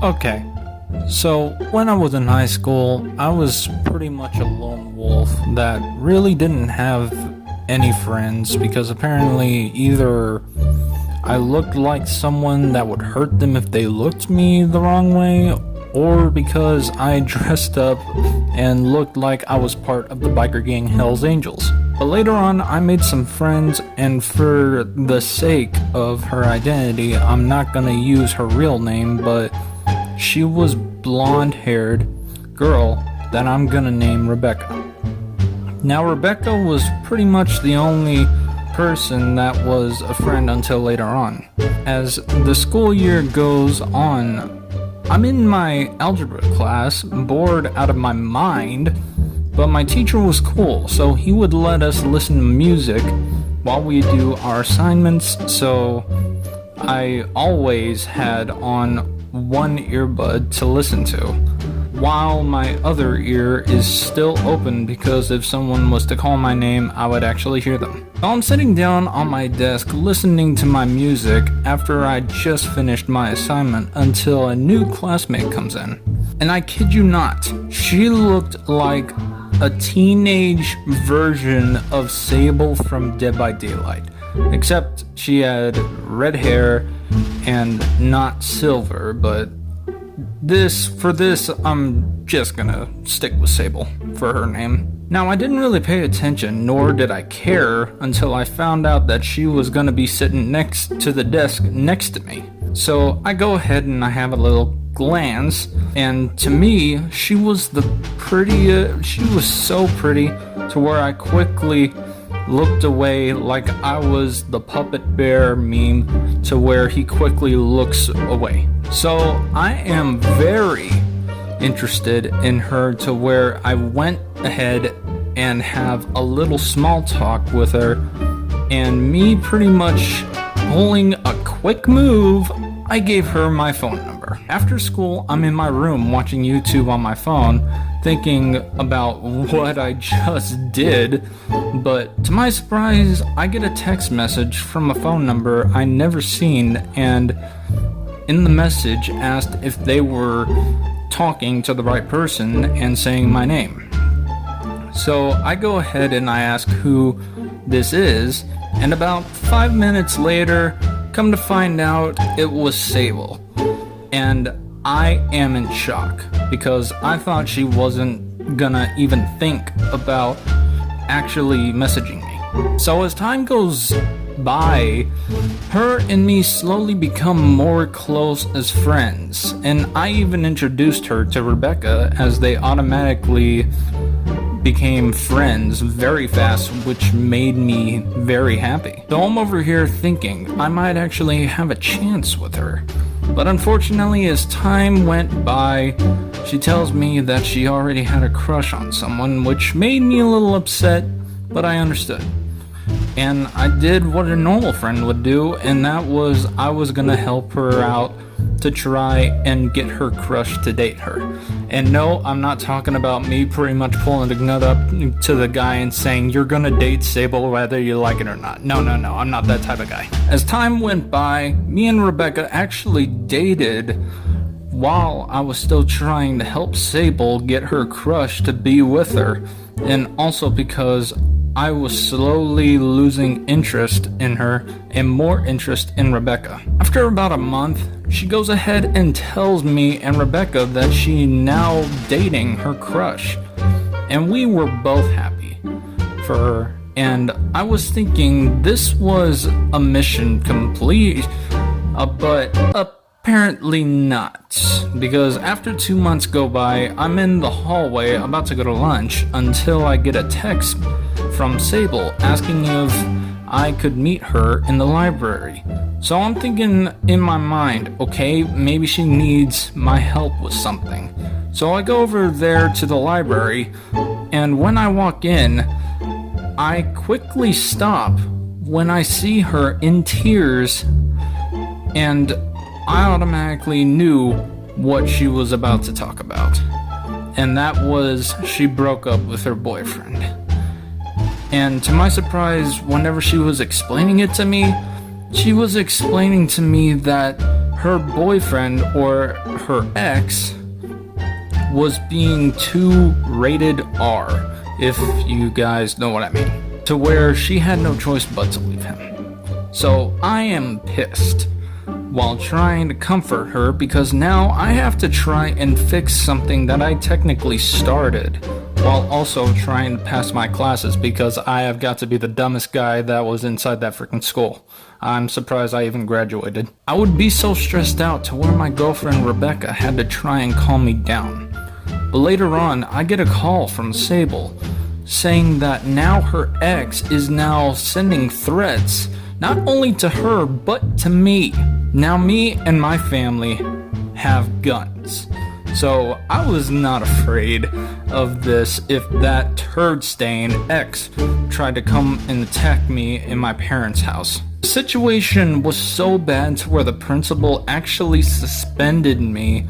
Okay, so when I was in high school, I was pretty much a lone wolf that really didn't have any friends because apparently either I looked like someone that would hurt them if they looked me the wrong way, or because I dressed up and looked like I was part of the biker gang Hells Angels. But later on, I made some friends, and for the sake of her identity, I'm not gonna use her real name, but she was blonde-haired girl that I'm gonna name Rebecca. Now, Rebecca was pretty much the only person that was a friend until later on. As the school year goes on, I'm in my algebra class, bored out of my mind, but my teacher was cool, so he would let us listen to music while we do our assignments, so I always had on one earbud to listen to, while my other ear is still open because if someone was to call my name, I would actually hear them. So I'm sitting down on my desk listening to my music after I just finished my assignment until a new classmate comes in. And I kid you not, she looked like a teenage version of Sable from Dead by Daylight, except she had red hair and not silver, but for this, I'm just gonna stick with Sable for her name. Now, I didn't really pay attention, nor did I care, until I found out that she was gonna be sitting next to the desk next to me. So I go ahead and I have a little glance, and to me, she was she was so pretty to where I quickly looked away like I was the puppet bear meme to where he quickly looks away. So I am very interested in her to where I went ahead and have a little small talk with her, and me pretty much pulling a quick move, I gave her my phone number. After school, I'm in my room watching YouTube on my phone, thinking about what I just did, but to my surprise, I get a text message from a phone number I never seen, and in the message asked if they were talking to the right person and saying my name. So I go ahead and I ask who this is, and about 5 minutes later, come to find out it was Sable. And I am in shock because I thought she wasn't gonna even think about actually messaging me. So as time goes by, her and me slowly become more close as friends, and I even introduced her to Rebecca as they automatically became friends very fast, which made me very happy. So I'm over here thinking I might actually have a chance with her. But unfortunately, as time went by, she tells me that she already had a crush on someone, which made me a little upset, but I understood. And I did what a normal friend would do, and that was I was gonna help her out to try and get her crush to date her. And no, I'm not talking about me pretty much pulling the nut up to the guy and saying, you're gonna date Sable whether you like it or not. No, I'm not that type of guy. As time went by, me and Rebecca actually dated while I was still trying to help Sable get her crush to be with her, and also because I was slowly losing interest in her and more interest in Rebecca. After about a month, she goes ahead and tells me and Rebecca that she's now dating her crush. And we were both happy for her. And I was thinking this was a mission complete, but apparently not. Because after 2 months go by, I'm in the hallway about to go to lunch until I get a text from Sable asking if I could meet her in the library. So I'm thinking in my mind, okay, maybe she needs my help with something. So I go over there to the library, and when I walk in, I quickly stop when I see her in tears, and I automatically knew what she was about to talk about. And that was she broke up with her boyfriend. And to my surprise, whenever she was explaining it to me, she was explaining to me that her boyfriend or her ex was being too rated R, if you guys know what I mean, to where she had no choice but to leave him. So I am pissed while trying to comfort her because now I have to try and fix something that I technically started while also trying to pass my classes because I have got to be the dumbest guy that was inside that freaking school. I'm surprised I even graduated. I would be so stressed out to where my girlfriend Rebecca had to try and calm me down. But later on, I get a call from Sable saying that now her ex is now sending threats not only to her but to me. Now me and my family have guns. So I was not afraid of this if that turd stain ex tried to come and attack me in my parents' house. The situation was so bad to where the principal actually suspended me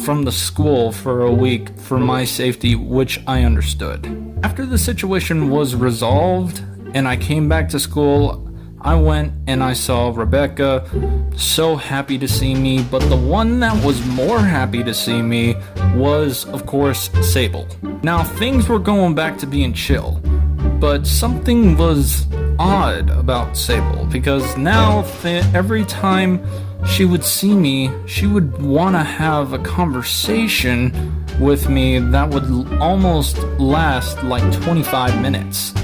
from the school for a week for my safety, which I understood. After the situation was resolved and I came back to school, I went and I saw Rebecca, so happy to see me, but the one that was more happy to see me was, of course, Sable. Now, things were going back to being chill, but something was odd about Sable, because now every time she would see me, she would want to have a conversation with me that would almost last like 25 minutes.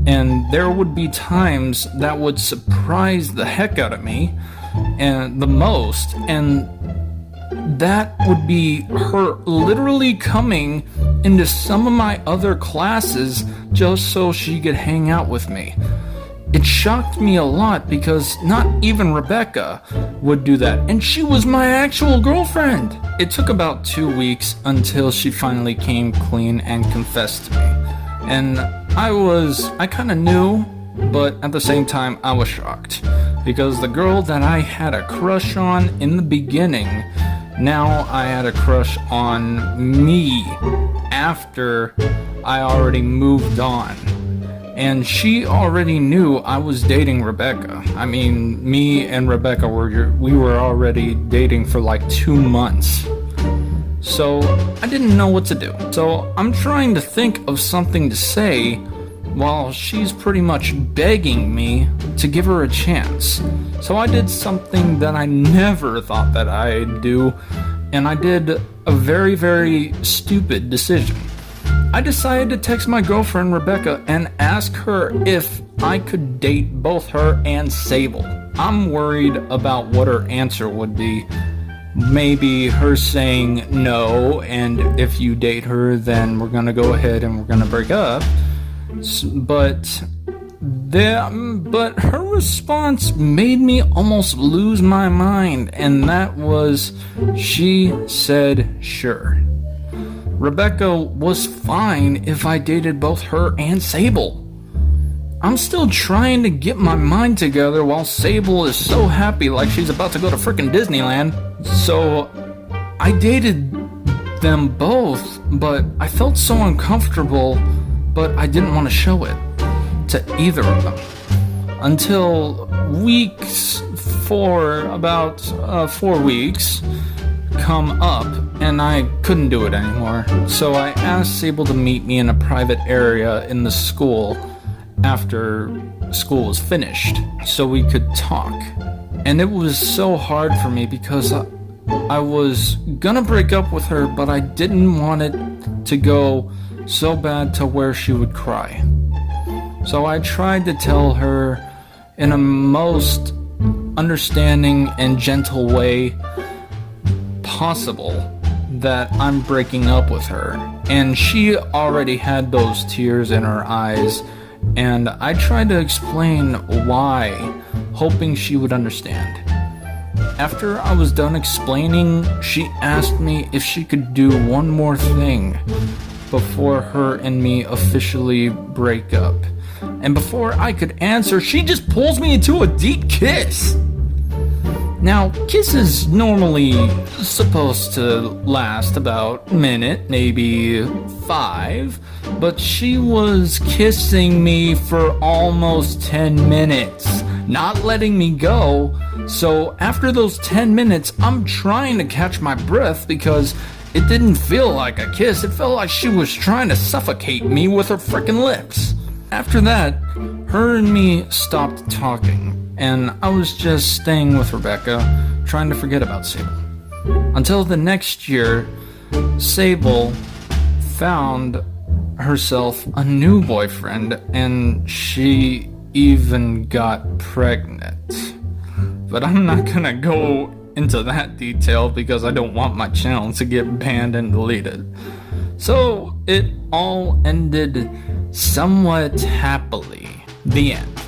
And there would be times that would surprise the heck out of me, and the most, and that would be her literally coming into some of my other classes just so she could hang out with me. It shocked me a lot because not even Rebecca would do that, and she was my actual girlfriend. It took about 2 weeks until she finally came clean and confessed to me. And I kind of knew, but at the same time I was shocked because the girl that I had a crush on in the beginning, now I had a crush on me after I already moved on. And she already knew I was dating Rebecca. I mean, me and Rebecca we were already dating for like 2 months. So I didn't know what to do. So I'm trying to think of something to say while she's pretty much begging me to give her a chance. So I did something that I never thought that I'd do, and I did a very, very stupid decision. I decided to text my girlfriend Rebecca and ask her if I could date both her and Sable. I'm worried about what her answer would be. Maybe her saying no, and if you date her, then we're gonna go ahead and we're gonna break up. But her response made me almost lose my mind, and that was, she said sure. Rebecca was fine if I dated both her and Sable. I'm still trying to get my mind together while Sable is so happy like she's about to go to frickin' Disneyland. So I dated them both, but I felt so uncomfortable, but I didn't want to show it to either of them. Until weeks, for about 4 weeks, come up, and I couldn't do it anymore. So I asked Sable to meet me in a private area in the school after school was finished so we could talk. And it was so hard for me because I was gonna break up with her, but I didn't want it to go so bad to where she would cry. So I tried to tell her in a most understanding and gentle way possible that I'm breaking up with her. And she already had those tears in her eyes, and I tried to explain why, hoping she would understand. After I was done explaining, she asked me if she could do one more thing before her and me officially break up. And before I could answer, she just pulls me into a deep kiss. Now, kisses normally supposed to last about a minute, maybe 5, but she was kissing me for almost 10 minutes, not letting me go. So after those 10 minutes, I'm trying to catch my breath because it didn't feel like a kiss. It felt like she was trying to suffocate me with her frickin' lips. After that, her and me stopped talking, and I was just staying with Rebecca, trying to forget about Sable. Until the next year, Sable found herself a new boyfriend, and she even got pregnant. But I'm not gonna go into that detail because I don't want my channel to get banned and deleted. So it all ended somewhat happily. The end.